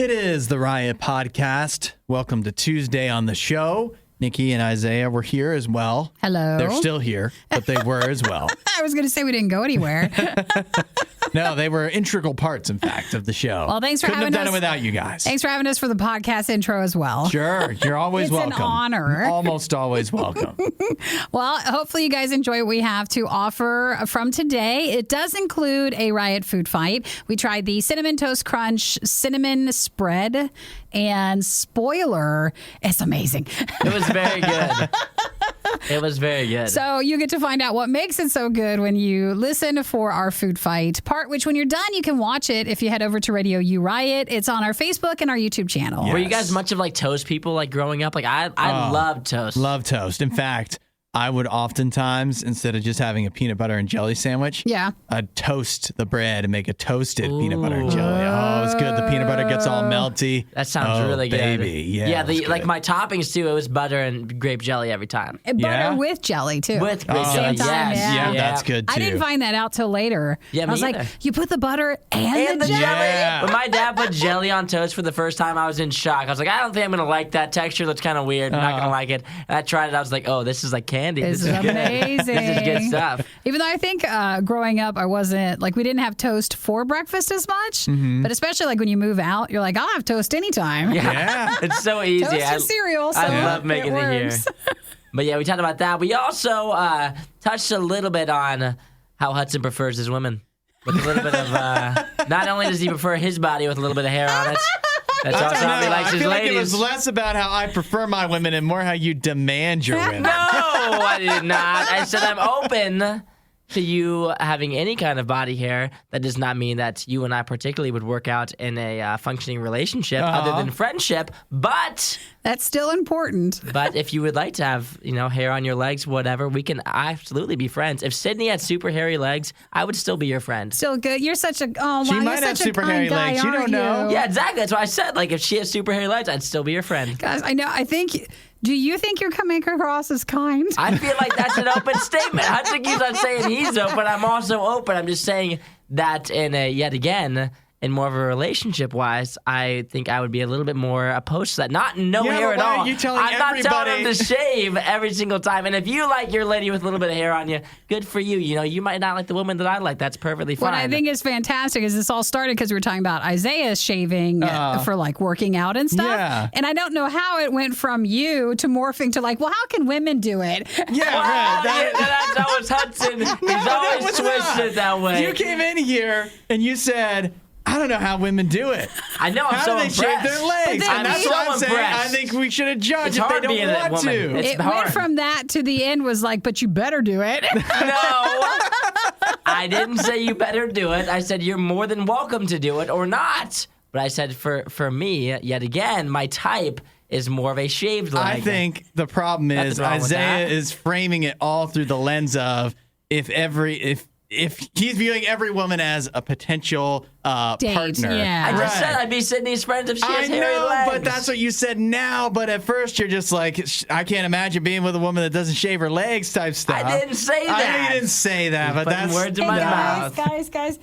It is the Riot Podcast. Welcome to Tuesday on the show. Nikki and Isaiah were here as well. Hello. They're still here, but they were as well. I was going to say we didn't go anywhere. No, they were integral parts, in fact, of the show. Well, thanks for Couldn't having have done us. it without you guys. Thanks for having us for the podcast intro as well. Sure. You're always It's welcome. an honor. Almost always welcome. Well, hopefully you guys enjoy what we have to offer from today. It does include a Riot food fight. We tried the Cinnamon Toast Crunch cinnamon spread, and spoiler, it's amazing. It was very good. It was very good. So you get to find out what makes it so good when you listen for our food fight part, which when you're done, you can watch it if you head over to RadioU Riot. It's on our Facebook and our YouTube channel. Yeah. Were you guys much of like toast people like growing up? Like I love toast. Love toast. In fact, I would oftentimes, instead of just having a peanut butter and jelly sandwich, I'd toast the bread and make a toasted peanut butter and jelly. Oh, it's good. The peanut butter gets all melty. That sounds really good. Baby. Yeah, like my toppings too, it was butter and grape jelly every time. Butter with jelly, too. With grape jelly, Same time, yes. Yeah, that's good too. I didn't find that out till later. Yeah, I was me like, either. you put the butter and the jelly? Yeah. When my dad put jelly on toast for the first time, I was in shock. I was like, I don't think I'm going to like that texture. That's kind of weird. I'm not going to like it. And I tried it. I was like, oh, this is like candy. This is amazing. This is good stuff. Even though I think growing up, I wasn't, like, we didn't have toast for breakfast as much. But especially, like, when you move out, you're like, I'll have toast anytime. Yeah. It's so easy. Toast and cereal. So I love making it here. works. But yeah, we talked about that. We also touched a little bit on how Hudson prefers his women. With a little bit of, not only does he prefer his body with a little bit of hair on it, that's also how he likes I his feel ladies. like it was less about how I prefer my women and more how you demand your women. No, I did not. I said I'm open to you having any kind of body hair. That does not mean that you and I particularly would work out in a functioning relationship other than friendship. But That's still important. if you would like to have, hair on your legs, whatever, we can absolutely be friends. If Sydney had super hairy legs, I would still be your friend. Still good. You're such a, oh, She wow, might you're have such super a kind hairy guy, legs. You aren't don't know. Yeah, exactly. That's why I said, like, if she has super hairy legs, I'd still be your friend. Guys, I know. I think, do you think you're coming across as kind? I feel like that's an open statement. Hudson keeps on saying he's open. I'm also open. I'm just saying that yet again, in more of a relationship-wise, I think I would be a little bit more opposed to that. Not no Yeah, hair but at why all. are you telling I'm not telling everybody? him to shave every single time. And if you like your lady with a little bit of hair on you, good for you. You might not like the woman that I like. That's perfectly fine. What I think is fantastic is this all started because we were talking about Isaias shaving for like working out and stuff. Yeah. And I don't know how it went from you to morphing to like, well, how can women do it? Yeah, Wow, right. that's always Hudson. He's always was twisted not. that way. You came in here and you said, I don't know how women do it. I know. I'm How so do they impressed. shave their legs? then And that's I'm what so I'm saying. impressed. I think we should adjudge It's if they hard don't being a want woman. to. It's It hard. went from that to the end was like, but you better do it. No, I didn't say you better do it. I said you're more than welcome to do it or not. But I said for me, yet again, my type is more of a shaved leg. I think the problem is Nothing wrong with Isaiah that. is framing it all through the lens of if he's viewing every woman as a potential Date, partner. yeah. I just Right. said I'd be Sydney's friends if she I has hairy know, legs. but that's what you said now. But at first, you're just like, I can't imagine being with a woman that doesn't shave her legs type stuff. I didn't say I know that. you didn't say that, but putting that's words in Hey my guys, mouth. guys,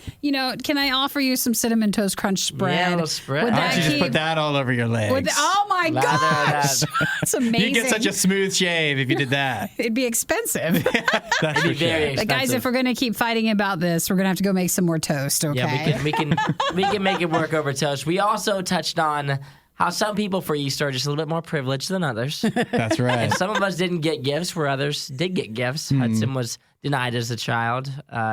can I offer you some cinnamon toast crunch spread? Yeah, a little spread. Would Why that don't you just keep- put that all over your legs? oh my Lather it gosh, up. that's amazing. You get such a smooth shave if you did that. It'd be expensive. That's for Very sure. But guys, if we're gonna keep fighting about this, we're gonna have to go make some more toast. Okay. Yeah, we can make it work over toast. We also touched on how some people for Easter are just a little bit more privileged than others. That's right. And some of us didn't get gifts where others did get gifts. Hudson was denied as a child.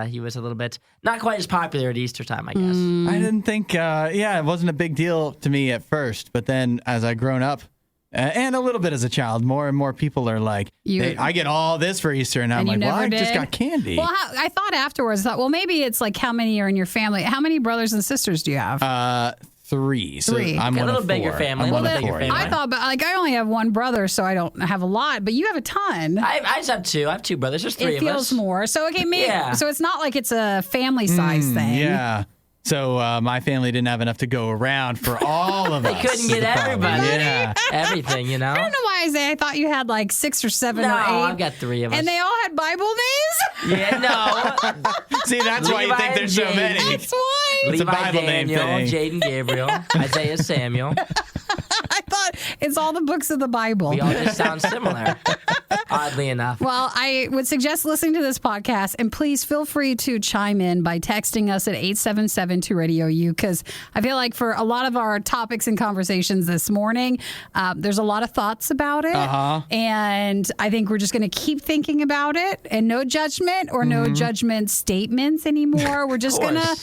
He was a little bit not quite as popular at Easter time, I guess. I didn't think, it wasn't a big deal to me at first, but then as I grown up, and a little bit as a child, more and more people are like, I get all this for Easter, and I'm And you like, well, never I just did? got candy. Well, I thought afterwards, maybe it's like how many are in your family? How many brothers and sisters do you have? 3. So Three. I'm Got a one little of bigger 4. family, I'm a one little of bigger 4. family. I thought, but like I only have one brother, so I don't have a lot. But you have a ton. I just have 2. I have 2 brothers. There's 3 It of us. feels more. So okay, maybe. Yeah. So it's not like it's a family size thing. Yeah. So my family didn't have enough to go around for all of us. They couldn't is get the problem. everybody. Yeah. Everything, you know? I don't know why, Isaiah. I thought you had like 6 or 7 No, or 8. I've got 3 of us. And they all had Bible names? Yeah, no. See, that's why you Levi think and there's so James. many. That's why. Levi Bible Daniel, name thing. Jaden Gabriel, Isaiah Samuel. I thought it's all the books of the Bible. We all just sound similar, oddly enough. Well, I would suggest listening to this podcast, and please feel free to chime in by texting us at 877-2-RADIO-U, because I feel like for a lot of our topics and conversations this morning, there's a lot of thoughts about it, and I think we're just going to keep thinking about it, and no judgment or no judgment statements anymore. We're just going to,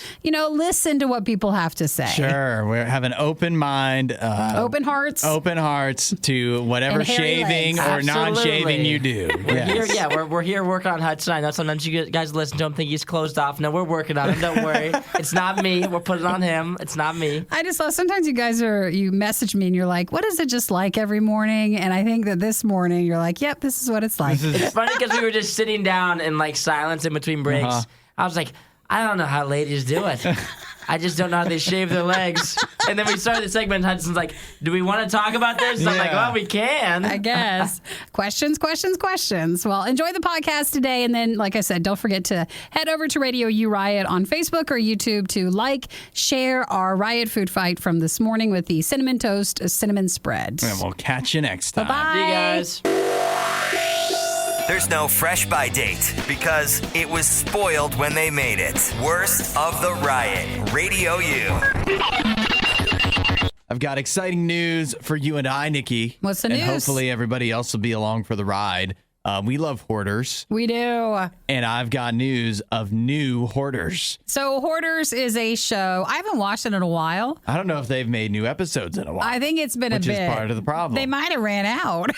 listen to what people have to say. Sure. We have an open mind. Open hearts. Open hearts to whatever And hairy shaving legs. or non-shaving Absolutely. you do. Yes. We're here working on Hudson. I know sometimes you guys listen to him, think he's closed off. No, we're working on him. Don't worry. It's not me. We're putting it on him. It's not me. I just love, sometimes you guys you message me and you're like, what is it just like every morning? And I think that this morning you're like, yep, this is what it's like. It's funny because we were just sitting down in like silence in between breaks. I was like, I don't know how ladies do it. I just don't know how they shave their legs. And then we started the segment, and Hudson's like, do we want to talk about this? I'm like, well, we can. I guess. Questions. Well, enjoy the podcast today. And then, like I said, don't forget to head over to Radio U Riot on Facebook or YouTube to share our Riot food fight from this morning with the cinnamon toast, cinnamon spread. And we'll catch you next time. Bye-bye. See you guys. There's no fresh by date because it was spoiled when they made it. Worst of the Riot. Radio U. I've got exciting news for you and I, Nikki. What's the and news? Hopefully everybody else will be along for the ride. We love Hoarders. We do. And I've got news of new Hoarders. So Hoarders is a show. I haven't watched it in a while. I don't know if they've made new episodes in a while. I think it's been which a bit. is part of the problem. They might have ran out.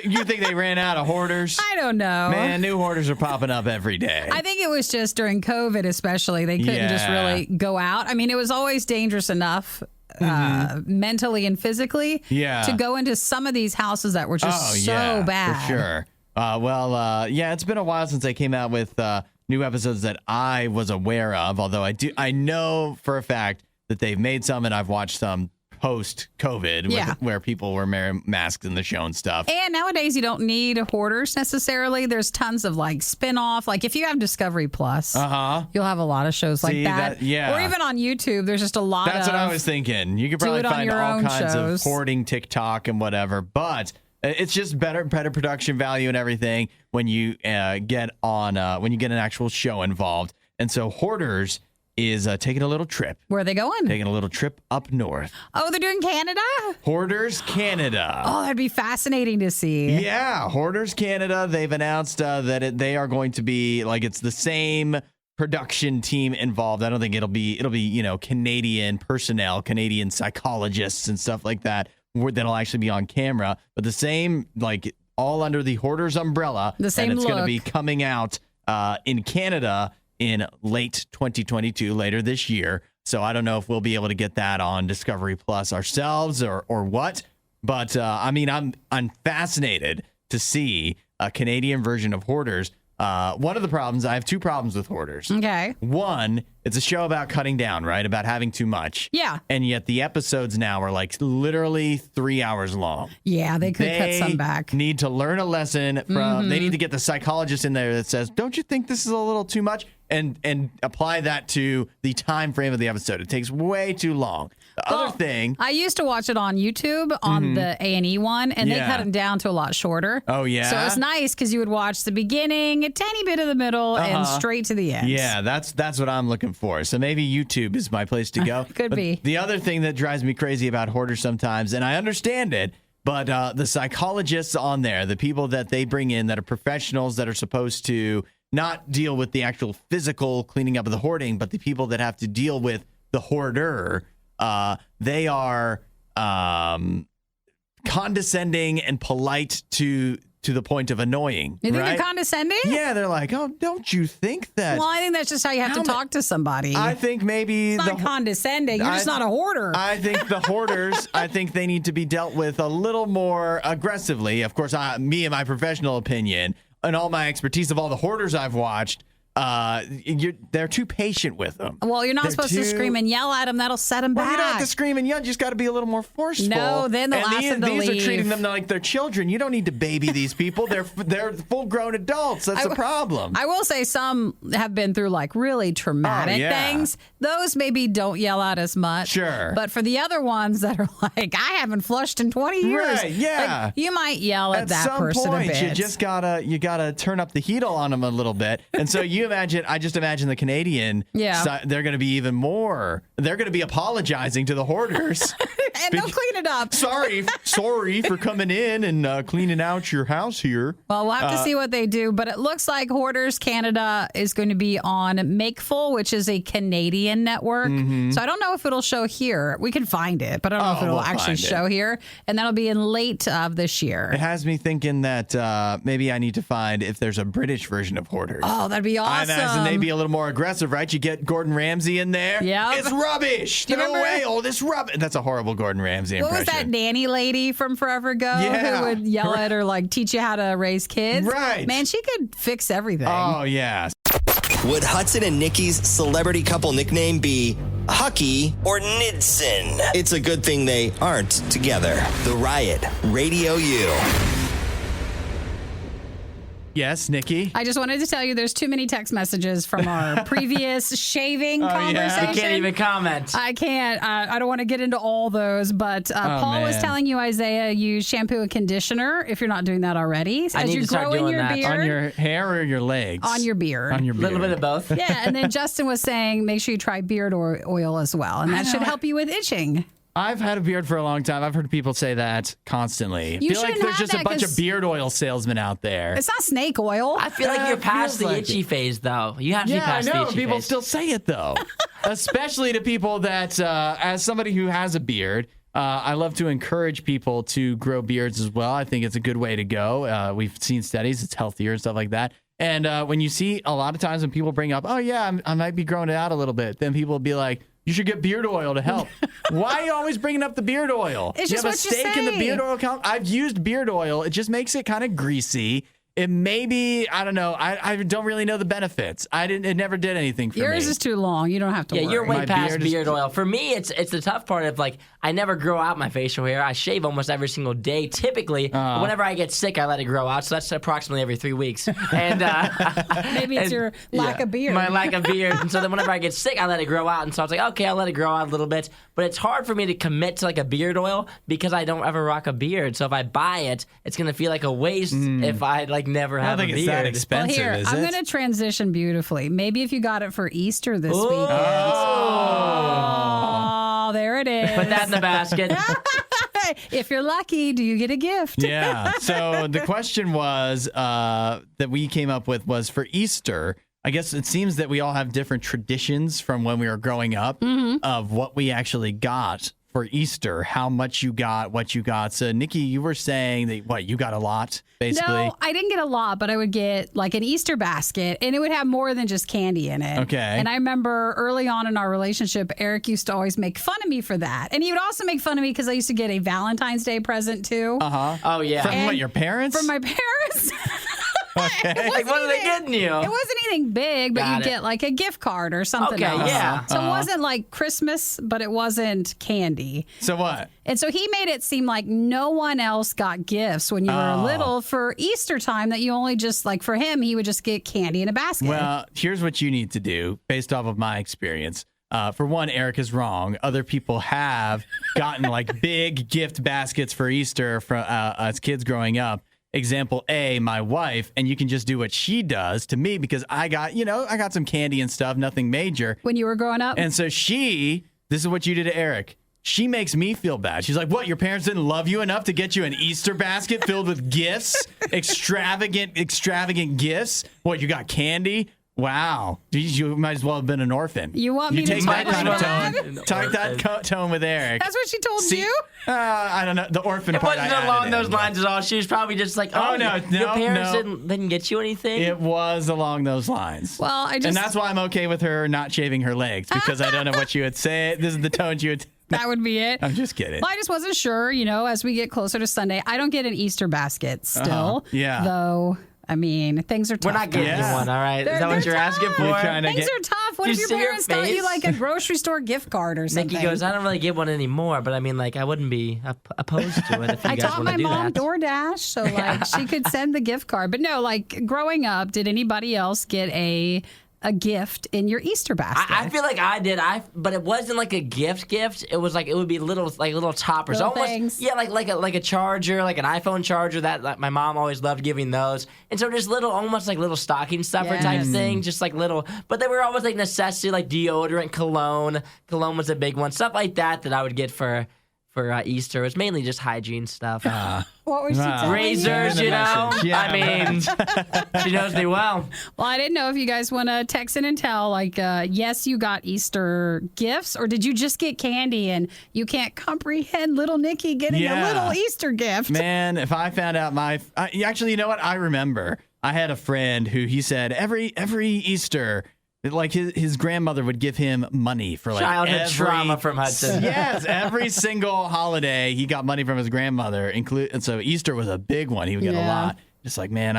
You think they ran out of Hoarders? I don't know. Man, new Hoarders are popping up every day. I think it was just during COVID, especially. They couldn't just really go out. I mean, it was always dangerous enough mentally and physically to go into some of these houses that were just so bad. For sure. It's been a while since they came out with new episodes that I was aware of, although I know for a fact that they've made some, and I've watched some post-COVID where people were masked in the show and stuff. And nowadays, you don't need Hoarders necessarily. There's tons of spin-off. If you have Discovery Plus, you'll have a lot of shows like that. Or even on YouTube, there's just a lot That's what I was thinking. You could probably find all kinds of hoarding TikTok and whatever, but it's just better production value and everything when you get an actual show involved. And so Hoarders is taking a little trip. Where are they going? Taking a little trip up north. Oh, they're doing Canada? Hoarders Canada. Oh, that'd be fascinating to see. Yeah, Hoarders Canada. They've announced that they are going to be it's the same production team involved. I don't think it'll be Canadian personnel, Canadian psychologists and stuff like that that'll actually be on camera, but the same all under the Hoarders umbrella. The same and it's look. going to be coming out in Canada in late 2022, later this year. So I don't know if we'll be able to get that on Discovery Plus ourselves or what. But I'm fascinated to see a Canadian version of Hoarders. One of the problems, I have two problems with Hoarders. Okay. One, it's a show about cutting down, right? About having too much. Yeah. And yet the episodes now are literally 3 hours long. Yeah, they could cut some back. They need to learn a lesson from, they need to get the psychologist in there that says, don't you think this is a little too much? And apply that to the time frame of the episode. It takes way too long. The other thing, I used to watch it on YouTube on the A&E one, and they cut them down to a lot shorter. Oh, yeah? So it was nice because you would watch the beginning, a tiny bit of the middle, and straight to the end. Yeah, that's what I'm looking for. So maybe YouTube is my place to go. Could be. The other thing that drives me crazy about Hoarders sometimes, and I understand it, but the psychologists on there, the people that they bring in that are professionals that are supposed to not deal with the actual physical cleaning up of the hoarding, but the people that have to deal with the hoarder, they are condescending and polite to the point of annoying. You think right? they're condescending? Yeah, they're like, oh, don't you think that? Well, I think that's just how you have to talk to somebody. I think maybe it's not condescending. You're just not a hoarder. I think the hoarders, I think they need to be dealt with a little more aggressively. Of course, me and my professional opinion and all my expertise of all the hoarders I've watched, they're too patient with them. Well, you're not supposed to scream and yell at them. That'll set them back. You don't have to scream and yell. You just got to be a little more forceful. No, then they'll ask them to these leave. are treating them like they're children. You don't need to baby these people. They're full-grown adults. That's the problem. I will say some have been through like really traumatic things. Those maybe don't yell out as much. Sure. But for the other ones that are like, I haven't flushed in 20 years. Right, yeah. Like, you might yell at that person point, a bit. You just gotta turn up the heat on them a little bit. And so I just imagine the Canadian side, they're going to be even more. They're going to be apologizing to the hoarders. And they'll clean it up. Sorry for coming in and cleaning out your house here. Well, we'll have to see what they do. But it looks like Hoarders Canada is going to be on Makeful, which is a Canadian network. Mm-hmm. So I don't know if it'll show here. We can find it, but I don't know if it'll actually show here. And that'll be in late of this year. It has me thinking that maybe I need to find if there's a British version of Hoarders. Oh, that'd be awesome. I imagine they'd be a little more aggressive, right? You get Gordon Ramsay in there. Yeah. It's rubbish. Do you Throw remember? away all this rubbish. That's a horrible Gordon Ramsay impression. What was that nanny lady from forever ago Yeah. who would yell at her, like, teach you how to raise kids? Right. Man, she could fix everything. Oh, yeah. Would Hudson and Nikki's celebrity couple nickname be Hucky or Nidson? It's a good thing they aren't together. The Riot, Radio U. Yes, Nikki. I just wanted to tell you there's too many text messages from our previous shaving conversation. I can't even comment. I can't. I don't want to get into all those, but Paul was telling you, Isaiah, use shampoo and conditioner if you're not doing that already. I need you're to start growing doing your that. beard. On your hair or your legs? On your beard. On your A beard. little bit of both. Yeah, and then Justin was saying make sure you try beard oil as well, and that should help you with itching. I've had a beard for a long time. I've heard people say that constantly. You I feel like shouldn't there's have just a that bunch of 'cause beard oil salesmen out there. It's not snake oil. I feel like you're past the feels like itchy phase, though. You have to be Yeah, I past the know. itchy People phase. still say it, though. Especially to people that, as somebody who has a beard, I love to encourage people to grow beards as well. I think it's a good way to go. We've seen studies. It's healthier and stuff like that. And when you see a lot of times when people bring up, oh, yeah, I might be growing it out a little bit, then people will be like, you should get beard oil to help. Why are you always bringing up the beard oil? It's you just have a what you stake in the say. beard oil count? I've used beard oil. It just makes it kind of greasy. It maybe, I don't know. I don't really know the benefits. It never did anything for me. Yours is too long. You don't have to worry. You're way My past beard is- beard oil. For me, it's the tough part of like I never grow out my facial hair. I shave almost every single day. Typically, whenever I get sick, I let it grow out. So that's approximately every 3 weeks. And Maybe it's your lack of beard. My lack of beard. And so then whenever I get sick, I let it grow out. And so I was like, okay, I'll let it grow out a little bit. But it's hard for me to commit to like a beard oil because I don't ever rock a beard. So if I buy it, it's gonna feel like a waste if I like never have a beard. It's that expensive, Well, here, is I'm it? going to transition beautifully. Maybe if you got it for Easter this weekend. Oh, there it is. Put that in the basket. If you're lucky, do you get a gift? Yeah. So the question was that we came up with was for Easter. I guess it seems that we all have different traditions from when we were growing up of what we actually got for Easter, how much you got, what you got. So, Nikki, you were saying that, you got a lot, basically? No, I didn't get a lot, but I would get like an Easter basket, and it would have more than just candy in it. Okay. And I remember early on in our relationship, Eric used to always make fun of me for that. And he would also make fun of me because I used to get a Valentine's Day present, too. Oh, yeah. From what, your parents? From my parents. Okay. Like, what are they getting you? It wasn't anything big, but Got you it. get like a gift card or something Okay, else. yeah. So it wasn't like Christmas, but it wasn't candy. So what? And so he made it seem like no one else got gifts when you were little for Easter time, that you only just, like for him, he would just get candy in a basket. Well, here's what you need to do based off of my experience. For one, Eric is wrong. Other people have gotten like big gift baskets for Easter for as kids growing up. Example A, my wife, and you can just do what she does to me because I got some candy and stuff, nothing major. When you were growing up? And so this is what you did to Eric. She makes me feel bad. She's like, what, your parents didn't love you enough to get you an Easter basket filled with gifts? Extravagant gifts? What, you got candy? Wow. You might as well have been an orphan. You want me to take talk that kind like of tone. Talk that tone with Eric. That's what she told you? I don't know. The orphan It part. wasn't I along added those in, lines at all. She was probably just like, Oh, no, your parents no. didn't get you anything? It was along those lines. Well, And that's why I'm okay with her not shaving her legs, because I don't know what you would say. This is the tone you would. that would be it. I'm just kidding. Well, I just wasn't sure, as we get closer to Sunday. I don't get an Easter basket still. Yeah. Though I mean, things are tough. We're not getting Yeah. you one, all right? Is They're that what you're tough. asking for? You're trying to Things get- are tough. What You if your see your parents got you face? like a grocery store gift card or something? Nikki goes, I don't really get one anymore, but I mean, like, I wouldn't be opposed to it if you I guys taught want to my do mom that. DoorDash, so like she could send the gift card. But no, like growing up, did anybody else get a gift in your Easter basket? I feel like I did. But it wasn't like a gift. It was like it would be little toppers, Little almost. things. Yeah, like a charger, like an iPhone charger. That like, my mom always loved giving those, and so just almost like little stocking stuffer type Yes. thing, just like little. But they were always like necessity, like deodorant, cologne. Cologne was a big one. Stuff like that I would get for Easter. It was mainly just hygiene stuff. What was she telling Razors, you? you know. Yeah. I mean, she knows me well. Well, I didn't know if you guys want to text in and tell, like, yes, you got Easter gifts, or did you just get candy and you can't comprehend little Nikki getting a little Easter gift? Man, if I found out actually, you know what? I remember I had a friend who he said every Easter, like his grandmother would give him money for like Childhood trauma from Hudson. Yes, every single holiday he got money from his grandmother. And so Easter was a big one. He would get a Yeah. lot. Just like, man,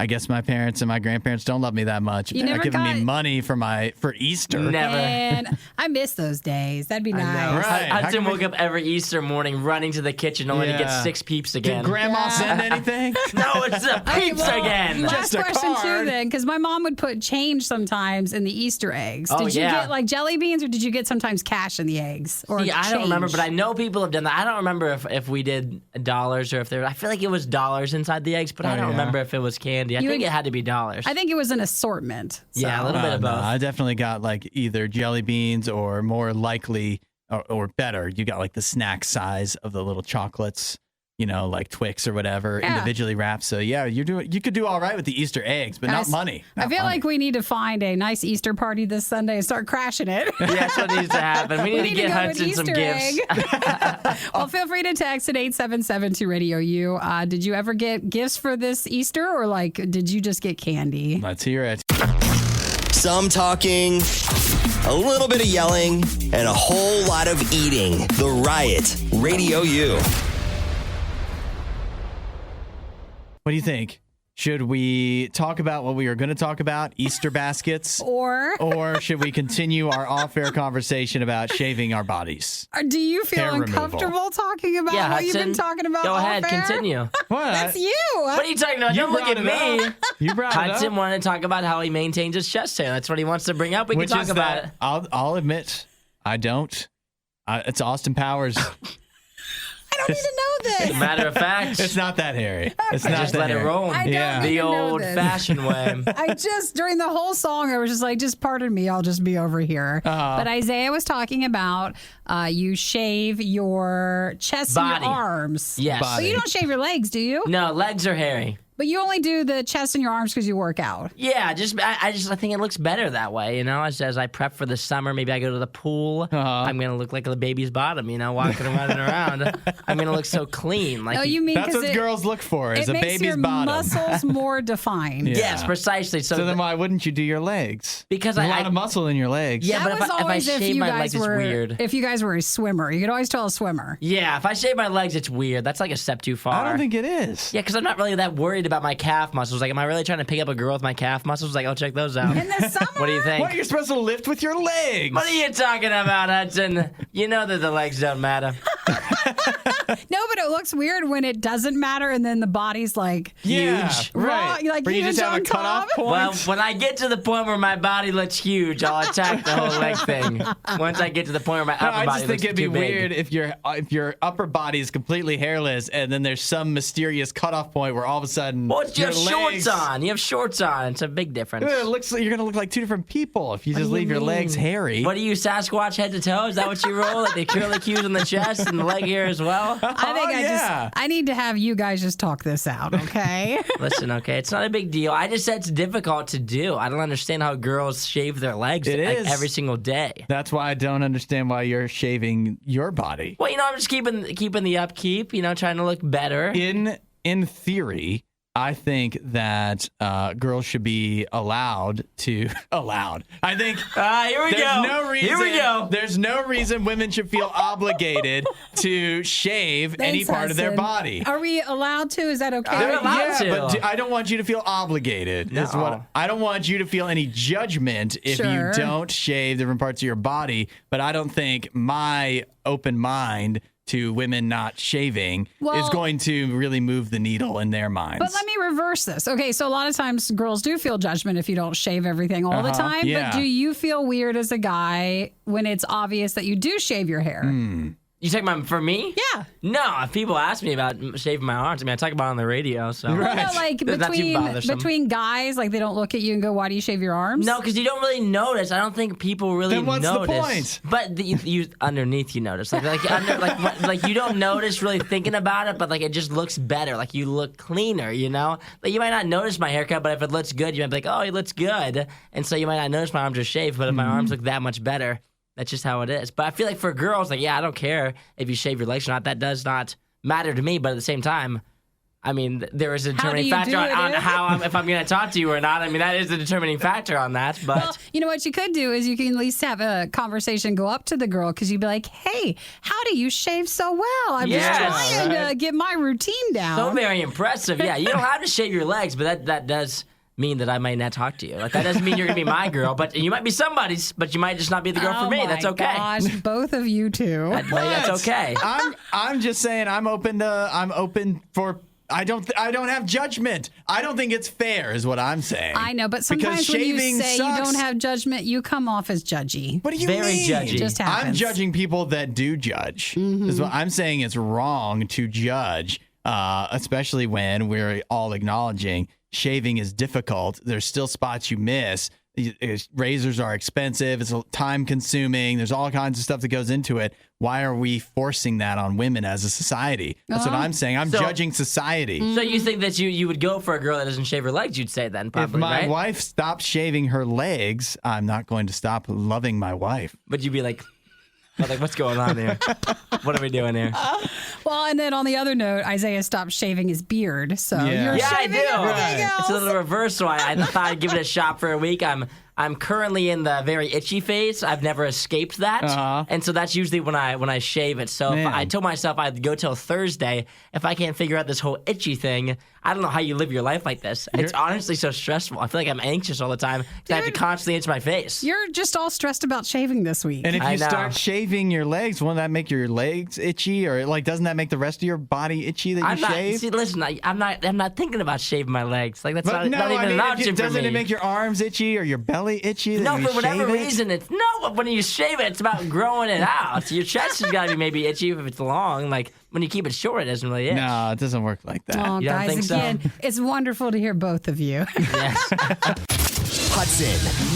I guess my parents and my grandparents don't love me that much. You They're never giving me got- money for Easter. Never. And I miss those days. That'd be I know. nice. Right. How Hudson can we- woke up every Easter morning running to the kitchen only to get Yeah. 6 peeps Did again. grandma Yeah. send anything? No, it's the Okay, peeps well, again. Last Just a question too, card. then, because my mom would put change sometimes in the Easter eggs. Oh, Did you yeah. get like jelly beans, or did you get sometimes cash in the eggs? Or See, I don't remember, change? but I know people have done that. I don't remember if we did dollars or if there. I feel like it was dollars inside the eggs, but I don't yeah. remember if it was candy. I You think would- it had to be dollars. I think it was an assortment. Yeah, so. a little bit of No, both. I definitely got like either jelly beans or more likely or better, you got like the snack size of the little chocolates, you know, like Twix or whatever, Yeah. individually wrapped. So yeah, you could do all right with the Easter eggs, but Guys, not money. I Not feel money. like we need to find a nice Easter party this Sunday and start crashing it. Yeah, that's what needs to happen. We need to get go with Hudson some Easter gifts. egg. Well, feel free to text at 877 to Radio U. Did you ever get gifts for this Easter, or like did you just get candy? Let's hear it. Some talking, a little bit of yelling, and a whole lot of eating. The Riot, Radio U. What do you think? Should we talk about what we were going to talk about, Easter baskets, or should we continue our off-air conversation about shaving our bodies? Or do you feel Hair removal. uncomfortable talking about Yeah, what you've been Hudson, talking about? Go ahead, off air? continue. What? That's you. What are you talking about? You Don't look brought at it me. up. You brought it Hudson up. wanted to talk about how he maintains his chest hair. That's what he wants to bring up. We can Which talk is about that it. I'll admit, I don't. It's Austin Powers. I don't need to know this. Matter of fact, It's not that hairy. It's I not just that let it hairy. roll. I don't Yeah. need The to know this. old-fashioned way. I just, during the whole song, I was just like, just pardon me, I'll just be over here. But Isaiah was talking about you shave your chest and Body. your arms. Yes. But you don't shave your legs, do you? No, legs are hairy. But you only do the chest and your arms because you work out. Yeah, I think it looks better that way, you know. As I prep for the summer, maybe I go to the pool. I'm gonna look like a baby's bottom, you know, walking around and around. I'm gonna look so clean. Like No, you mean That's because what girls look for, is it a makes baby's your bottom. muscles more defined. Yeah. yes, precisely. So, So then why wouldn't you do your legs? Because There's a I- lot of muscle in your legs. Yeah, That but was if I always if shave you my guys legs, it's were weird. if you guys were a swimmer. You could always tell a swimmer. Yeah, if I shave my legs, it's weird. That's like a step too far. I don't think it is. Yeah, because I'm not really that worried about my calf muscles. Like, am I really trying to pick up a girl with my calf muscles? Like, oh, check those out. In the summer, What do you think? What, you're supposed to lift with your legs? What are you talking about, Hudson? You know that the legs don't matter. No, but it looks weird when it doesn't matter, and then the body's like Yeah, huge, right. Raw, like Where you huge just have on a cutoff top. point. Well, when I get to the point where my body looks huge, I'll attack the whole leg thing. Once I get to the point where my No, upper I body just think looks it'd be too big. weird if your upper body is completely hairless, and then there's some mysterious cutoff point where all of a sudden Well, you your have legs, shorts on. You have shorts on. It's a big difference. It looks like you're gonna look like two different people if you just do you leave your legs mean? hairy. What are you, Sasquatch head to toe? Is that what you roll? Like the curlicues on the chest and the leg hair as well? I think yeah. I need to have you guys just talk this out, okay? Listen, okay, it's not a big deal. I just said it's difficult to do. I don't understand how girls shave their legs It like, is. every single day. That's why I don't understand why you're shaving your body. Well, you know, I'm just keeping the upkeep, you know, trying to look better. In theory, I think that girls should be allowed to I think Here we go. Here we go. There's no reason women should feel obligated to shave any part of their body. Are we allowed to? Is that okay? They're allowed to. But I don't want you to feel obligated. No. I don't want you to feel any judgment if you don't shave different parts of your body. But I don't think my open mind to women not shaving is going to really move the needle in their minds. But let me reverse this. Okay, so a lot of times girls do feel judgment if you don't shave everything all the time. Yeah. But do you feel weird as a guy when it's obvious that you do shave your hair? You talking about for me? Yeah. No, if people ask me about shaving my arms, I mean, I talk about it on the radio, so. Right. No, like It's not too bothersome. between guys, like they don't look at you and go, "Why do you shave your arms?" No, because you don't really notice. I don't think people really Then what's notice. the point? But you underneath you notice, like you don't notice really thinking about it, but like it just looks better. Like you look cleaner, you know. Like you might not notice my haircut, but if it looks good, you might be like, "Oh, he looks good," and so you might not notice my arms are shaved. But if my arms look that much better, that's just how it is. But I feel like for girls, like, yeah, I don't care if you shave your legs or not. That does not matter to me. But at the same time, I mean, there is a determining factor on how if I'm going to talk to you or not. I mean, that is a determining factor on that. But Well, you know what you could do is you can at least have a conversation, go up to the girl, because you'd be like, "Hey, how do you shave so well? I'm Yes, just trying to get my routine down." so very impressive. Yeah, you don't have to shave your legs, but that does mean that I might not talk to you. Like that doesn't mean you're gonna be my girl, but you might be somebody's, but you might just not be the girl for me. That's okay. Gosh, both of you two. That's okay. I'm just saying I'm open for. I don't have judgment. I don't think it's fair, is what I'm saying. I know, but Because sometimes when you shaving say sucks. you don't have judgment, you come off as judgy. What do you Very mean? judgy. It just happens. I'm judging people that do judge. Is what I'm saying. It's wrong to judge, especially when we're all acknowledging shaving is difficult. There's still spots you miss. Razors are expensive. It's time consuming. There's all kinds of stuff that goes into it. Why are we forcing that on women as a society? That's what I'm saying. I'm judging society. So you think that you would go for a girl that doesn't shave her legs? You'd say then probably, If my right? wife stops shaving her legs, I'm not going to stop loving my wife. But you'd be like, what's going on here? What are we doing here? Well, and then on the other note, Isaiah stopped shaving his beard, so you're Yeah, I shaving do. everything else. It's a little reverse. So I thought I'd give it a shot for a week. I'm currently in the very itchy phase. I've never escaped that, and so that's usually when I shave it. So if I told myself I'd go till Thursday. If I can't figure out this whole itchy thing, I don't know how you live your life like this. It's honestly so stressful. I feel like I'm anxious all the time because I have to constantly itch my face. You're just all stressed about shaving this week. And if I you know. start shaving your legs, won't that make your legs itchy? Or like, doesn't that make the rest of your body itchy that you shave? See, listen, I'm not thinking about shaving my legs. Like that's But not even an option for doesn't me. it make your arms itchy or your belly itchy? That No, you for whatever shave it? reason, it's no. When you shave it, it's about growing it out. Your chest has got to be maybe itchy if it's long. Like when you keep it short, it doesn't really itch. No, it doesn't work like that. Oh, You don't guys, think so? again, it's wonderful to hear both of you. Hudson,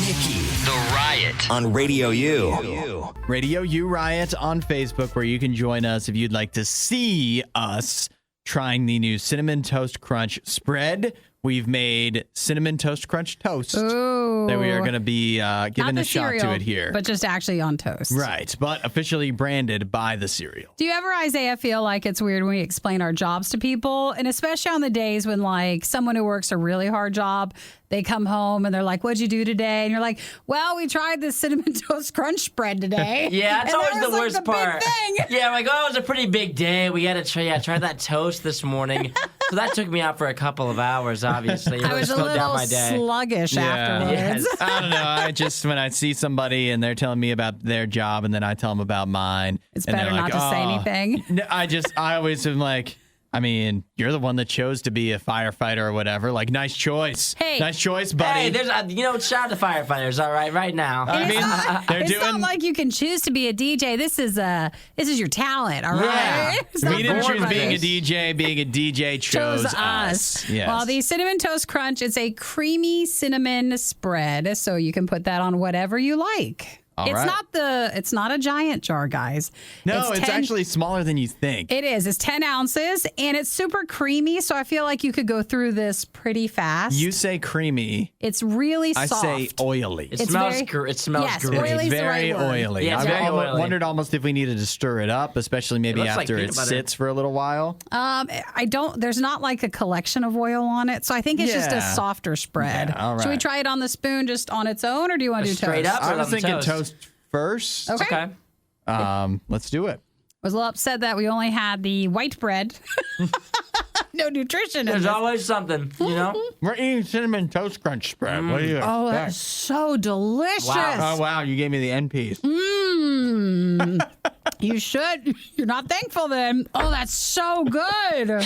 Nikki, The Riot on Radio U. Radio U Riot on Facebook, where you can join us if you'd like to see us trying the new Cinnamon Toast Crunch spread. We've made Cinnamon Toast Crunch toast Ooh. that we are going to be Not giving the a shot cereal, to it here. but just actually on toast. Right, but officially branded by the cereal. Do you ever, Isaiah, feel like it's weird when we explain our jobs to people? And especially on the days when, like, someone who works a really hard job, they come home and they're like, "What'd you do today?" And you're like, "Well, we tried this Cinnamon Toast Crunch spread today." Yeah, it's And always that the was, like, worst the big part. thing. Yeah, I'm like, oh, it was a pretty big day. We had to try that toast this morning. So that took me out for a couple of hours, obviously. It I really was a slowed down little my day. sluggish afterwards. Yes. I don't know. I just, when I see somebody and they're telling me about their job and then I tell them about mine. It's and they're better not like, to say "Oh." anything. No, I always am like, I mean, you're the one that chose to be a firefighter or whatever. Like, nice choice. Hey. Nice choice, buddy. Hey, there's shout out to firefighters, all right now. I mean, they're It's not doing. like you can choose to be a DJ. This is your talent, all right? Yeah. It's not We didn't born choose by being a this. DJ. Being a DJ chose us. Yes. Well, the Cinnamon Toast Crunch is a creamy cinnamon spread, so you can put that on whatever you like. All right. It's not a giant jar, guys. No, it's actually smaller than you think. It is. It's 10 ounces, and it's super creamy, so I feel like you could go through this pretty fast. You say creamy. It's really soft. I say oily. It smells very- great. It smells yes, great. oily. It's Oily's the very right word. oily. Yeah, it's I've very oily. wondered almost if we needed to stir it up, especially maybe looks like after it peanut butter. sits for a little while. I don't. There's not like a collection of oil on it, so I think it's just a Yeah. softer spread. Yeah, all Should we right. try it on the spoon just on its own, or do you want to do Straight toast? up? I was on the thinking toast. toast first. Okay. Okay. Let's do it. I was a little upset that we only had the white bread. No nutrition in There's this. always something, you know? We're eating cinnamon toast crunch spread. What do you Oh, expect? that's so delicious. Oh, wow. You gave me the end piece. You should. You're not thankful then. Oh, that's so good.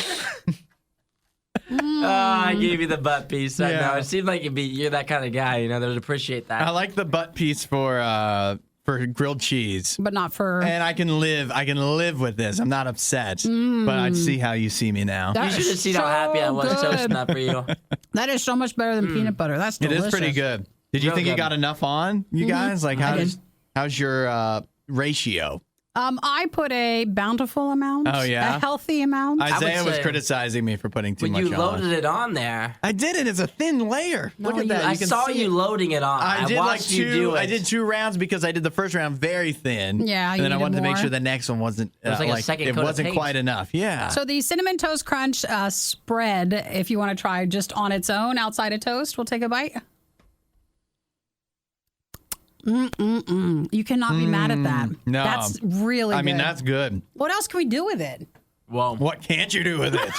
Oh, I gave you the butt piece. I Yeah. know. It seemed like you're that kind of guy, you know, that would appreciate that. I like the butt piece for grilled cheese. But not for. And I can live with this. I'm not upset. But I see how you see me now. That You should is have seen how happy I was so toasting good. that for you. That is so much better than peanut butter. That's It delicious. is pretty good. Did you Real think you good. got enough on, you guys? Like, how's your ratio? I put a bountiful amount. Oh, yeah? A healthy amount. Isaiah was say- criticizing me for putting too When much you on. loaded it on there. I did it. It's a thin layer. Look at that. I You can saw see you it. loading it on. I did like watched you do two. it. I did 2 rounds because I did the first round very thin. Yeah, and you then I needed wanted to make more. sure the next one wasn't was like a second it coat of wasn't paint. quite enough. Yeah. So the cinnamon toast crunch spread, if you want to try just on its own outside of toast, we'll take a bite. You cannot be mad at that. no. That's really good. I mean, that's good. What else can we do with it? Whoa. What can't you do with it?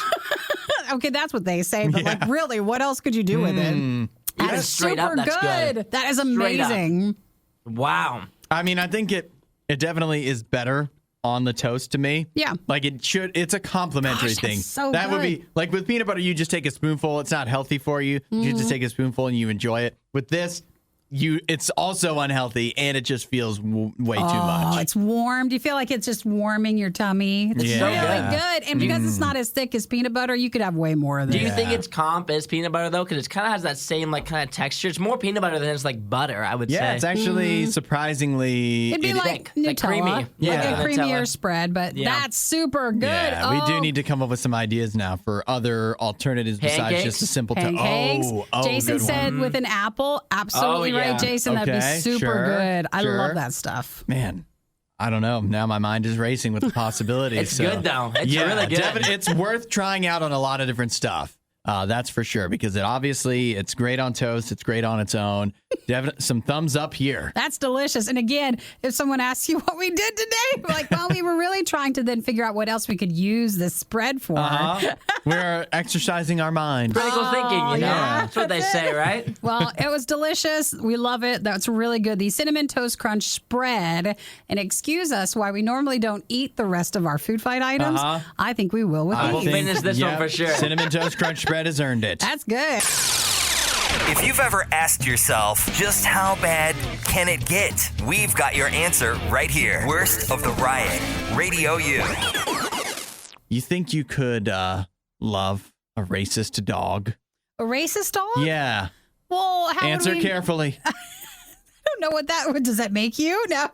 Okay, that's what they say, but like really, what else could you do with it? That Even is straight super up, that's good. That is Straight up. amazing. Wow. I mean, I think it definitely is better on the toast to me. Yeah. Like it should. It's a complimentary Gosh, that's thing. so that would good. be like with peanut butter. You just take a spoonful. It's not healthy for you. You just take a spoonful and you enjoy it. With this, it's also unhealthy and it just feels way too Oh, much. it's warm. Do you feel like it's just warming your tummy? It's Yeah. really good. And because it's not as thick as peanut butter, you could have way more of Do it. you think it's comp as peanut butter though? Because it kind of has that same like kind of texture. It's more peanut butter than it's like butter. I would say. Yeah, it's actually surprisingly. It'd be like Nutella, like creamy. like Yeah. a creamier Nutella. spread, but Yeah. that's super good. Yeah, we do Oh, need to come up with some ideas now for other alternatives besides Pancakes? just a simple pancakes. Jason good said one. with an apple. Absolutely Oh, yeah. right, Jason. That'd be Okay, super sure, good. I sure. love that stuff. Man, I don't know. Now my mind is racing with the possibilities. It's good, though. It's yeah, really good. It's worth trying out on a lot of different stuff. That's for sure because it's great on toast. It's great on its own. Some thumbs up here. That's delicious. And again, if someone asks you what we did today, we're like, well, we were really trying to then figure out what else we could use this spread for. We're exercising our mind. critical thinking. You know, yeah. that's what they say, right? Well, it was delicious. We love it. That's really good. The Cinnamon Toast Crunch spread. And excuse us why we normally don't eat the rest of our food fight items. I think we will with We'll these. finish this one for sure. Cinnamon Toast Crunch spread has earned it. That's good. If you've ever asked yourself, just how bad can it get? We've got your answer right here. Worst of the Riot, Radio U. You think you could love a racist dog? A racist dog? Yeah. Well, how Answer would we... carefully. I don't know what that... Does that make you? No.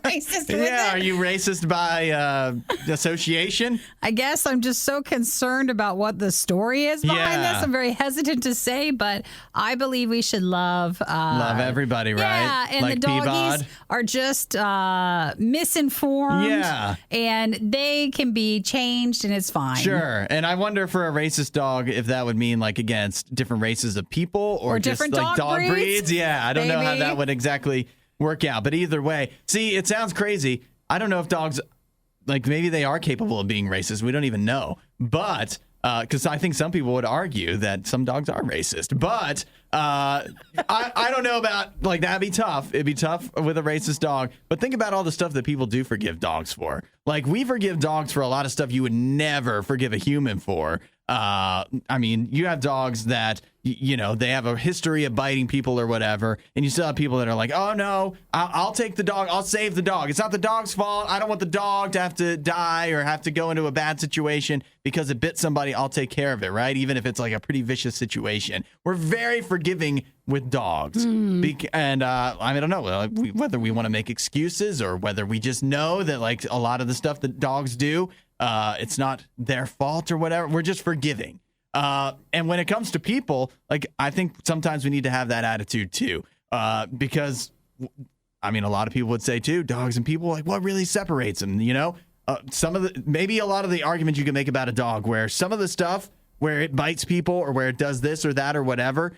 Racist with Yeah, it? are you racist by association? I guess I'm just so concerned about what the story is behind Yeah. this. I'm very hesitant to say, but I believe we should love Everybody, right? Yeah, and like the doggies Peabod? are just misinformed. Yeah. And they can be changed and it's fine. Sure. And I wonder for a racist dog if that would mean like against different races of people or just different like dog breeds? Yeah, I don't know how Maybe. that would exactly work out. But either way, see, it sounds crazy. I don't know if dogs, like maybe they are capable of being racist. We don't even know. But because I think some people would argue that some dogs are racist. But I don't know about, like, that'd be tough. It'd be tough with a racist dog. But think about all the stuff that people do forgive dogs for. Like, we forgive dogs for a lot of stuff you would never forgive a human for. I mean, you have dogs that, they have a history of biting people or whatever, and you still have people that are like, oh, no, I'll take the dog. I'll save the dog. It's not the dog's fault. I don't want the dog to have to die or have to go into a bad situation because it bit somebody. I'll take care of it, right? Even if it's like a pretty vicious situation. We're very forgiving with dogs. And I don't know whether we want to make excuses or whether we just know that like a lot of the stuff that dogs do, it's not their fault or whatever. We're just forgiving. And when it comes to people, like I think sometimes we need to have that attitude too, because I mean, a lot of people would say too, dogs and people, like what really separates them? Maybe a lot of the arguments you can make about a dog, where some of the stuff where it bites people or where it does this or that or whatever,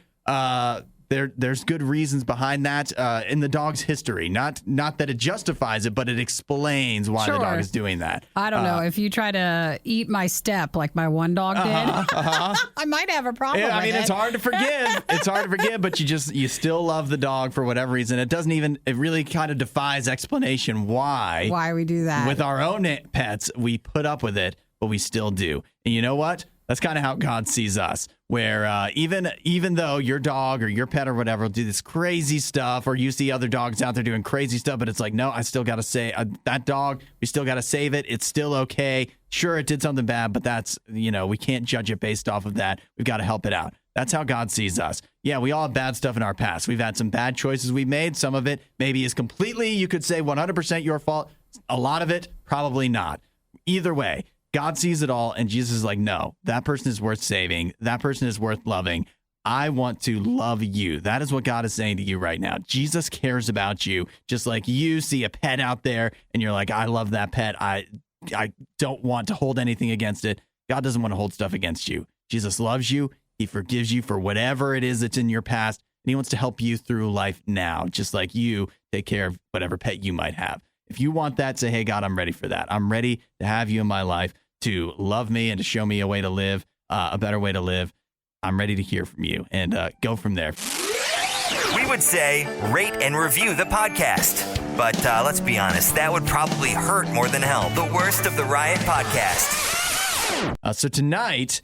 there's good reasons behind that in the dog's history. Not that it justifies it, but it explains why the dog is doing that. I don't know. If you try to eat my step like my one dog did, I might have a problem with it. It's hard to forgive. It's hard to forgive, but you still love the dog for whatever reason. It really kind of defies explanation why we do that. With our own pets, we put up with it, but we still do. And you know what? That's kind of how God sees us, where even though your dog or your pet or whatever will do this crazy stuff, or you see other dogs out there doing crazy stuff, but it's like, no, I still got to say that dog, we still got to save it. It's still okay. Sure, it did something bad, but that's, we can't judge it based off of that. We've got to help it out. That's how God sees us. Yeah, we all have bad stuff in our past. We've had some bad choices we made. Some of it maybe is completely, you could say 100% your fault. A lot of it, probably not. Either way, God sees it all, and Jesus is like, no, that person is worth saving. That person is worth loving. I want to love you. That is what God is saying to you right now. Jesus cares about you, just like you see a pet out there, and you're like, I love that pet. I don't want to hold anything against it. God doesn't want to hold stuff against you. Jesus loves you. He forgives you for whatever it is that's in your past, and he wants to help you through life now, just like you take care of whatever pet you might have. If you want that, say, hey, God, I'm ready for that. I'm ready to have you in my life, to love me and to show me a way to live, a better way to live. I'm ready to hear from you and go from there. We would say rate and review the podcast. But let's be honest, that would probably hurt more than help. The Worst of the Riot podcast. So tonight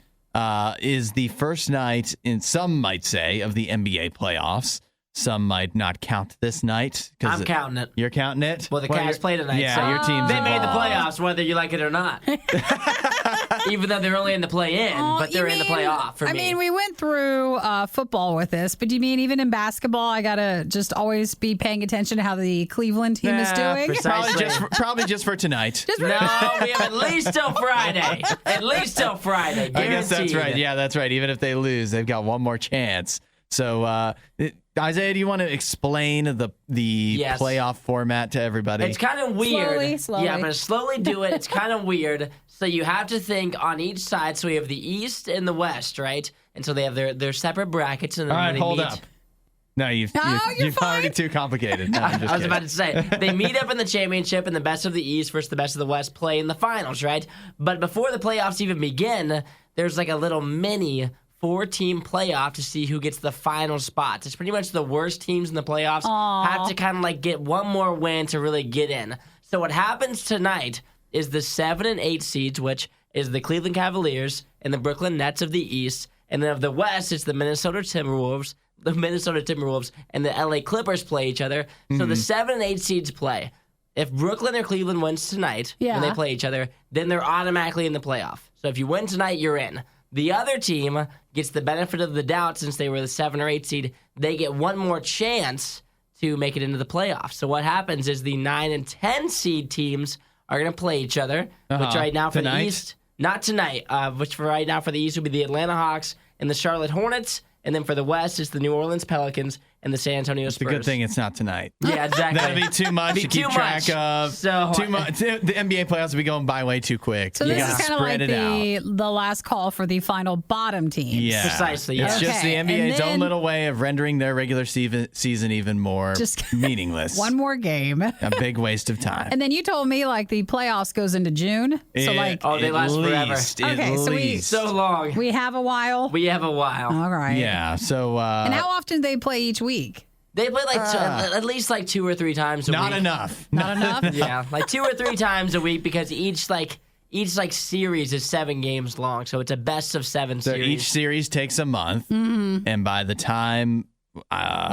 is the first night, some might say, of the NBA playoffs. Some might not count this night. I'm counting it. You're counting it? Well, the Cavs play tonight. Yeah, so your team's They made the involved. playoffs, whether you like it or not. Even though they're only in the play-in, but they're in the playoff for me. I mean, we went through football with this, but do you mean even in basketball, I got to just always be paying attention to how the Cleveland team is doing? Precisely. Probably just for tonight. No, we have at least till Friday. At least till Friday. Guaranteed. I guess that's right. Yeah, that's right. Even if they lose, they've got one more chance. So, Isaiah, do you want to explain the Yes. playoff format to everybody? It's kind of weird. Slowly. Yeah, I'm going to slowly do it. It's kind of weird. So you have to think on each side. So we have the East and the West, right? And so they have their separate brackets. And then All right, they hold meet. up. No, you've you're already fine. too complicated. No, I'm just I was kidding. about to say, they meet up in the championship, and the best of the East versus the best of the West play in the finals, right? But before the playoffs even begin, there's like a little mini 4-team playoff to see who gets the final spots. It's pretty much the worst teams in the playoffs have to kind of like get one more win to really get in. So what happens tonight is the 7 and 8 seeds, which is the Cleveland Cavaliers and the Brooklyn Nets of the East. And then of the West, it's the Minnesota Timberwolves and the LA Clippers play each other. So the 7 and 8 seeds play. If Brooklyn or Cleveland wins tonight when they play each other, then they're automatically in the playoff. So if you win tonight, you're in. The other team gets the benefit of the doubt since they were the 7 or 8 seed. They get one more chance to make it into the playoffs. So what happens is the 9 and 10 seed teams are going to play each other, which right now for the East, not tonight, which for right now for the East would be the Atlanta Hawks and the Charlotte Hornets. And then for the West, it's the New Orleans Pelicans and the San Antonio Spurs. It's a good thing it's not tonight. Yeah, exactly. That'd be too much to keep track of. So too much. The NBA playoffs will be going by way too quick. So you this is gotta kind of like spread it out. the last call for the final bottom teams. Yeah, Precisely, It's yeah. just the Okay, NBA's and own then- little way of rendering their regular season even more meaningless. One more game. A big waste of time. And then you told me like the playoffs goes into June. So like Oh, they last forever. Okay, so So long. we have a while. We have a while. All right. Yeah. So And how often do they play each week? They play like at least like 2 or 3 times a week. not enough. Not enough? Yeah, like 2 or 3 times a week because each each like series is 7 games long, so it's a best of 7 So series. each series takes a month, and by the time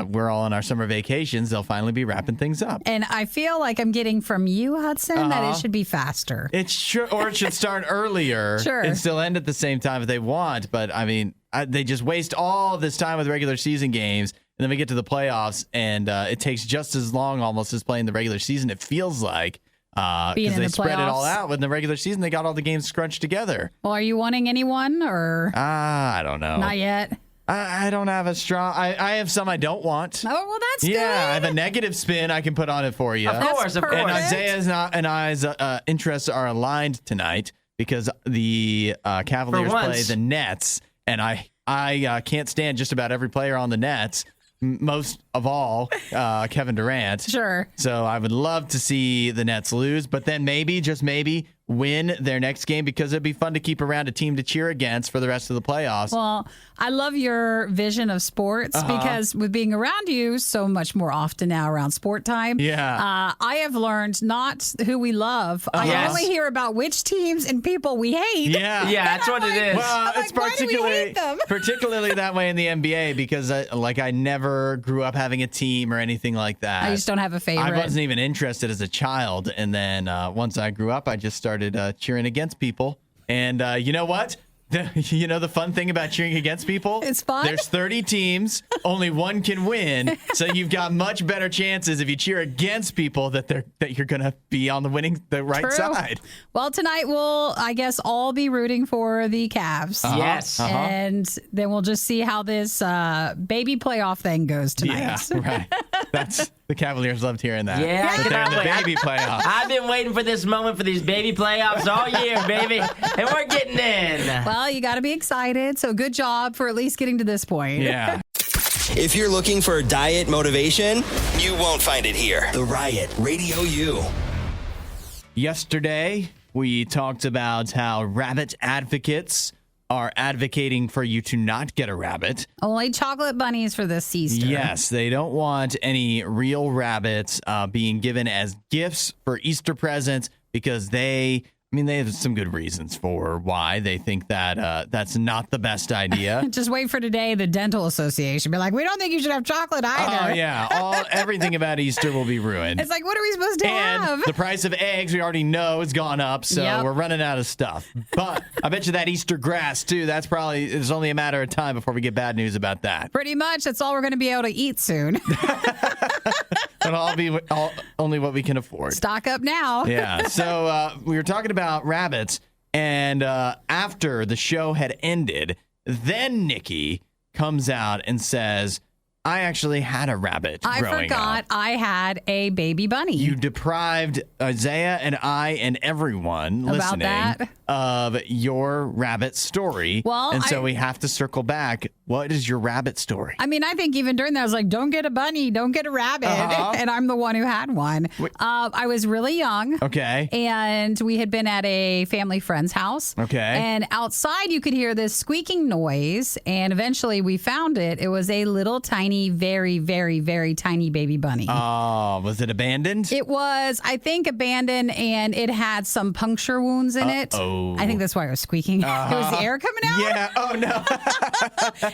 we're all on our summer vacations, they'll finally be wrapping things up. And I feel like I'm getting from you, Hudson, that it should be faster. It should start earlier. Sure. And still end at the same time if they want. But I mean, they just waste all this time with regular season games, and then we get to the playoffs, and it takes just as long almost as playing the regular season. It feels like Being because in they the spread it all playoffs. out. With the regular season, they got all the games scrunched together. Well, are you wanting anyone or I don't know. not yet? I don't have a strong. I have some I don't want. Oh, well, that's Yeah, good. I have a negative spin I can put on it for you. Of course, of course. And perfect. Isaiah's and I's interests are aligned tonight because the Cavaliers For once. play the Nets, and I can't stand just about every player on the Nets. Most of all, Kevin Durant. Sure. So I would love to see the Nets lose, but then maybe, just maybe, win their next game because it'd be fun to keep around a team to cheer against for the rest of the playoffs. Well, I love your vision of sports because with being around you so much more often now around sport time, I have learned not who we love. I Yes. only hear about which teams and people we hate. Yeah. Yeah, that's what it is. Well, I'm it's like, why do we hate them? particularly that way in the NBA because I never grew up having a team or anything like that. I just don't have a favorite. I wasn't even interested as a child, and then once I grew up, I just started cheering against people. And you know what? The fun thing about cheering against people? It's fun? There's 30 teams, only one can win, so you've got much better chances if you cheer against people that you're gonna be on the right True. side. Well, tonight we'll, I guess, all be rooting for the Cavs. Yes. And then we'll just see how this baby playoff thing goes tonight. Yeah, right. That's the Cavaliers loved hearing that. Yeah, I That they're in the cannot wait. baby playoffs. I've been waiting for this moment for these baby playoffs all year, baby, and we're getting in. Well, you got to be excited. So good job for at least getting to this point. Yeah. If you're looking for diet motivation, you won't find it here. The Riot, Radio U. Yesterday, we talked about how rabbit advocates are advocating for you to not get a rabbit. Only chocolate bunnies for this Easter. Yes, they don't want any real rabbits being given as gifts for Easter presents because they have some good reasons for why they think that that's not the best idea. Just wait for today. The Dental Association be like, we don't think you should have chocolate either. Oh, yeah. Everything about Easter will be ruined. It's like, what are we supposed to have? And the price of eggs, we already know, has gone up, so Yep. we're running out of stuff. But I bet you that Easter grass, too, it's only a matter of time before we get bad news about that. Pretty much. That's all we're going to be able to eat soon. It'll all be only what we can afford. Stock up now. Yeah. So we were talking about rabbits, and after the show had ended, then Nikki comes out and says, I actually had a rabbit I growing forgot up. I had a baby bunny. You deprived Isaiah and I and everyone About listening that? of your rabbit story. Well, and so I- we have to circle back. What is your rabbit story? I mean, I think even during that, I was like, don't get a bunny, don't get a rabbit. And I'm the one who had one. I was really young. Okay. And we had been at a family friend's house. Okay. And outside, you could hear this squeaking noise. And eventually, we found it. It was a little tiny, very, very, very tiny baby bunny. Oh, was it abandoned? It was, I think, abandoned, and it had some puncture wounds in it. I think that's why it was squeaking. It was the air coming out. Yeah. Oh, no.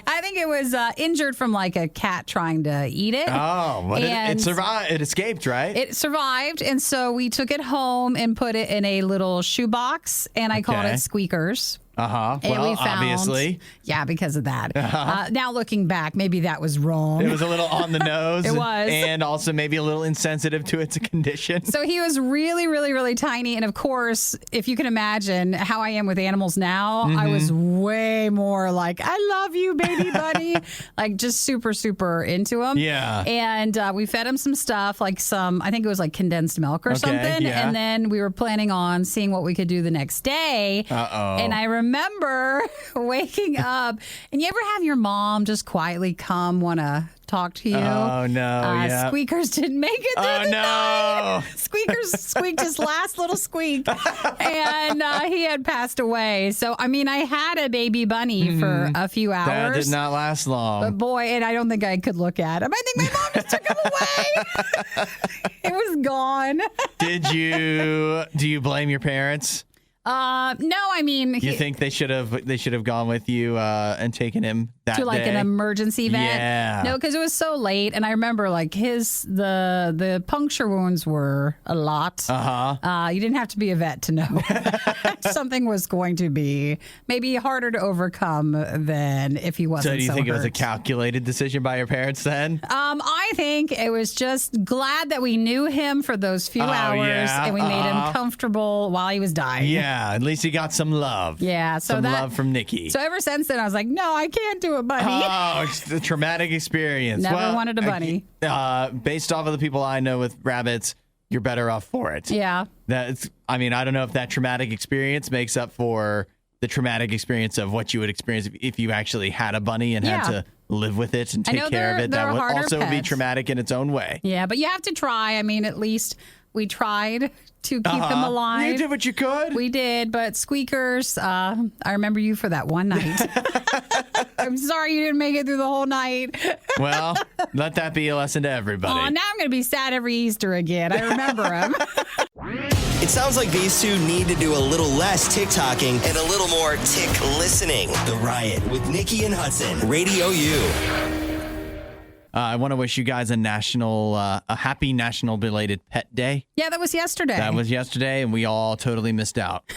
I think it was injured from like a cat trying to eat it. Oh, what it And survived. It escaped, right? It survived, and so we took it home and put it in a little shoebox, and I called Okay. it Squeakers. Uh-huh. And Well, we found, obviously. yeah, because of that. Now looking back, maybe that was wrong. It was a little on the nose. It was. And also maybe a little insensitive to its condition. So he was really, really, really tiny. And of course, if you can imagine how I am with animals now, I was way more like, I love you, baby bunny. Like just super, super into him. Yeah. And we fed him some stuff, like I think it was like condensed milk or something. yeah. And then we were planning on seeing what we could do the next day. Uh-oh. And I remember waking up, and you ever have your mom just quietly come want to talk to you? Oh, no. Yeah. Squeakers didn't make it through Oh, the no. night. Squeakers squeaked his last little squeak, and he had passed away. So, I mean, I had a baby bunny for a few hours. That did not last long. But boy, and I don't think I could look at him. I think my mom just took him away. It was gone. Do you blame your parents? No, I mean, You think they should have gone with you and taken him that to like day? an emergency vet? Yeah. No, because it was so late, and I remember like the puncture wounds were a lot. You didn't have to be a vet to know something was going to be maybe harder to overcome than if he wasn't. So do you think it was a hurt. calculated decision by your parents then? I think it was just glad that we knew him for those few hours, yeah. and we made him comfortable while he was dying. Yeah, at least he got some love. Yeah, so some that- love from Nikki. So ever since then, I was like, no, I can't do it, buddy. Oh, it's the traumatic experience. Never wanted a bunny. Based off of the people I know with rabbits, you're better off for it. Yeah. I don't know if that traumatic experience makes up for the traumatic experience of what you would experience if you actually had a bunny and had to live with it and I take know care of it. they're That would harder also be pets. traumatic in its own way. Yeah, but you have to try. I mean, at least we tried to keep him alive. You did what you could. We did, but Squeakers, I remember you for that one night. I'm sorry you didn't make it through the whole night. Well, let that be a lesson to everybody. Oh, now I'm going to be sad every Easter again. I remember him. It sounds like these two need to do a little less tick-tocking and a little more tick-listening. The Riot with Nikki and Hudson. Radio U. I want to wish you guys a happy National Belated Pet Day. Yeah, that was yesterday. That was yesterday, and we all totally missed out.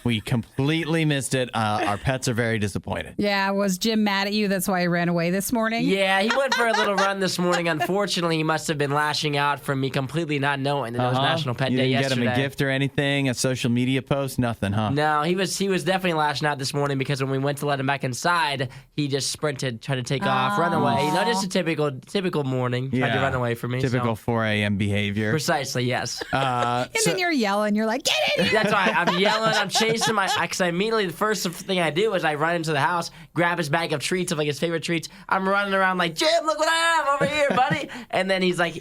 We completely missed it. Our pets are very disappointed. Yeah, was Jim mad at you? That's why he ran away this morning? Yeah, he went for a little run this morning. Unfortunately, he must have been lashing out from me completely not knowing that it was National Pet You Day didn't yesterday. get him a gift or anything, a social media post, nothing, huh? No, he was definitely lashing out this morning because when we went to let him back inside, he just sprinted, tried to take off, run away. You know, just a typical morning. Tried to run away from me. Typical 4 a.m. behavior. Precisely, yes. And then you're yelling. You're like, get in here. That's why I'm yelling. I'm chasing because immediately the first thing I do is I run into the house, grab his bag of treats, of like his favorite treats. I'm running around like, Jim, look what I have over here, buddy. And then he's like,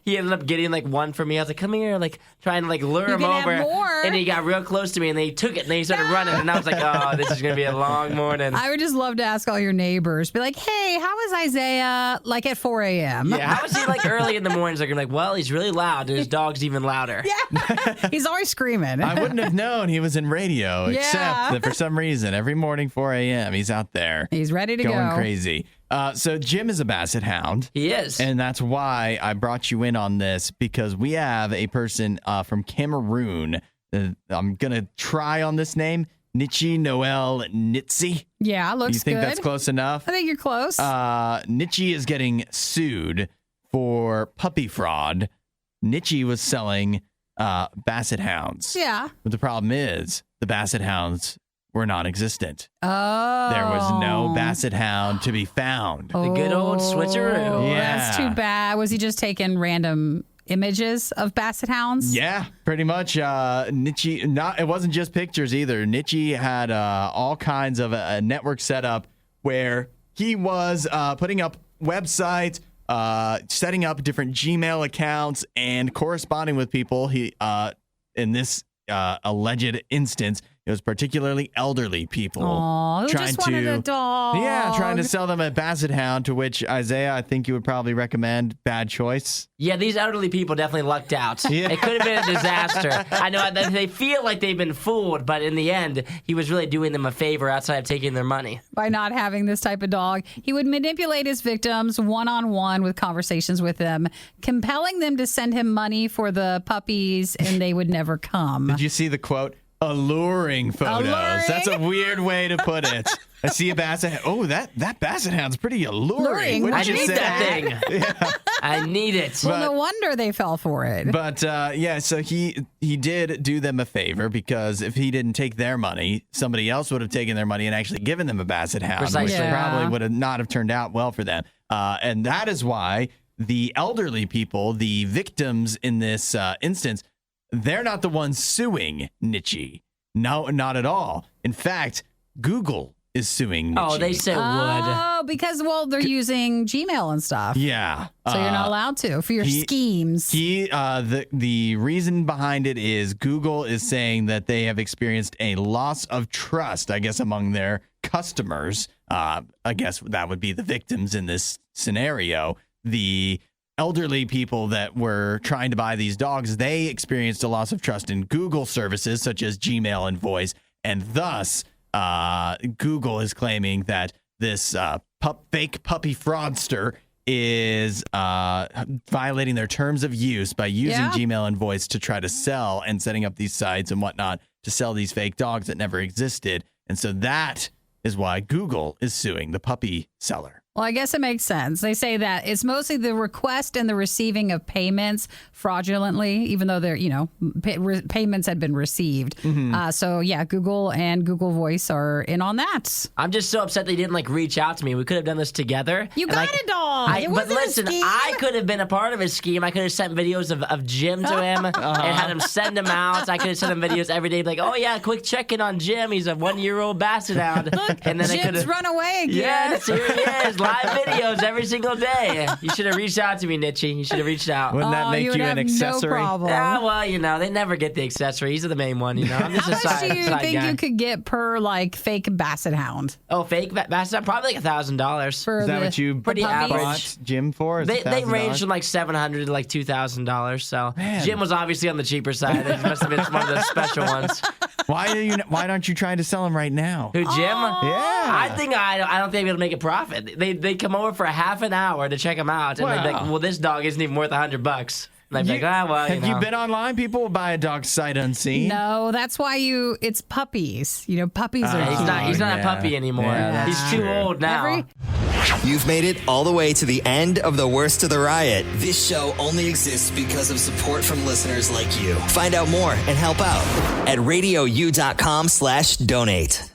he ended up getting like one for me. I was like, come here, like trying to like lure him can have over. more. And he got real close to me, and then he took it, and then he started running, and I was like, oh, this is gonna be a long morning. I would just love to ask all your neighbors, be like, hey, how is Isaiah like at 4 a.m.? Yeah, how is he like early in the mornings? Like, I'm like, well, he's really loud, and his dog's even louder. Yeah. He's always screaming. I wouldn't have known he was in radio, Yeah. except that for some reason, every morning, 4 a.m., he's out there. He's ready to going go. crazy. So Jim is a basset hound. He is. And that's why I brought you in on this, because we have a person from Cameroon. I'm going to try on this name, Nichi Noel Nitsi. Yeah, looks You think good. that's close enough? I think you're close. Nichi is getting sued for puppy fraud. Nichi was selling basset hounds. yeah. But the problem is the basset hounds were non-existent. Oh. There was no basset hound to be found. The good old switcheroo. Oh, Yeah. That's too bad. Was he just taking random images of basset hounds? Yeah, pretty much. Nichi, it wasn't just pictures either. Nichi had all kinds of a network set up where he was putting up websites, setting up different Gmail accounts, and corresponding with people. He, in this alleged instance, it was particularly elderly people. Aw, who just wanted a dog. Yeah, trying to sell them a basset hound, to which, Isaiah, I think you would probably recommend bad choice. Yeah, these elderly people definitely lucked out. Yeah. It could have been a disaster. I know that they feel like they've been fooled, but in the end, he was really doing them a favor outside of taking their money. By not having this type of dog. He would manipulate his victims one-on-one with conversations with them, compelling them to send him money for the puppies, and they would never come. Did you see the quote? Alluring photos. Alluring? That's a weird way to put it. I see a basset hound. Oh, that basset hound's pretty alluring. Alluring. I Wouldn't you need say? that thing. I need it. Well, no wonder they fell for it. But yeah, so he did do them a favor, because if he didn't take their money, somebody else would have taken their money and actually given them a basset hound, Precisely. which Yeah. probably would have not have turned out well for them. And that is why the elderly people, the victims in this instance, they're not the ones suing Nichi. No, not at all. In fact, Google is suing Nichi. Oh, they said would. Oh, because, well, they're using Gmail and stuff. Yeah. So you're not allowed to for your schemes. The reason behind it is Google is saying that they have experienced a loss of trust, I guess, among their customers. I guess that would be the victims in this scenario. The elderly people that were trying to buy these dogs, they experienced a loss of trust in Google services such as Gmail and Voice. And thus, Google is claiming that this fake puppy fraudster is violating their terms of use by using Gmail and Voice to try to sell and setting up these sites and whatnot to sell these fake dogs that never existed. And so that is why Google is suing the puppy seller. Well, I guess it makes sense. They say that it's mostly the request and the receiving of payments fraudulently, even though they're, payments had been received. So, Google and Google Voice are in on that. I'm just so upset they didn't reach out to me. We could have done this together. You got a dog. But listen, I could have been a part of his scheme. I could have sent videos of Jim to him and had him send them out. I could have sent him videos every day, like, oh yeah, quick check-in on Jim. He's a 1-year-old basset hound. Look, and then Jim's run away again. Yes, here he is. Live videos every single day. You should have reached out to me, Nitchie. You should have reached out. Wouldn't that make you an accessory? No problem. Yeah, well, they never get the accessory. He's the main one, I'm just a How much do you think guy. you could get per fake basset hound? Oh, fake basset hound? Probably $1,000. Is that what you pretty bought Jim for? They range from $700 to $2,000. So Man. Jim was obviously on the cheaper side. It must have been one of the special ones. Why don't you try to sell him right now? Who, Jim? Yeah. I don't think they'll be able to make a profit. They come over for a half an hour to check him out, and they'd be like, "Well, this dog isn't even worth $100." And I'd be like, Have you been online? People will buy a dog sight unseen. No, that's why it's puppies. Puppies are he's not a puppy anymore. Yeah, he's too old now. You've made it all the way to the end of the Worst of the Riot. This show only exists because of support from listeners like you. Find out more and help out at RadioU.com/donate.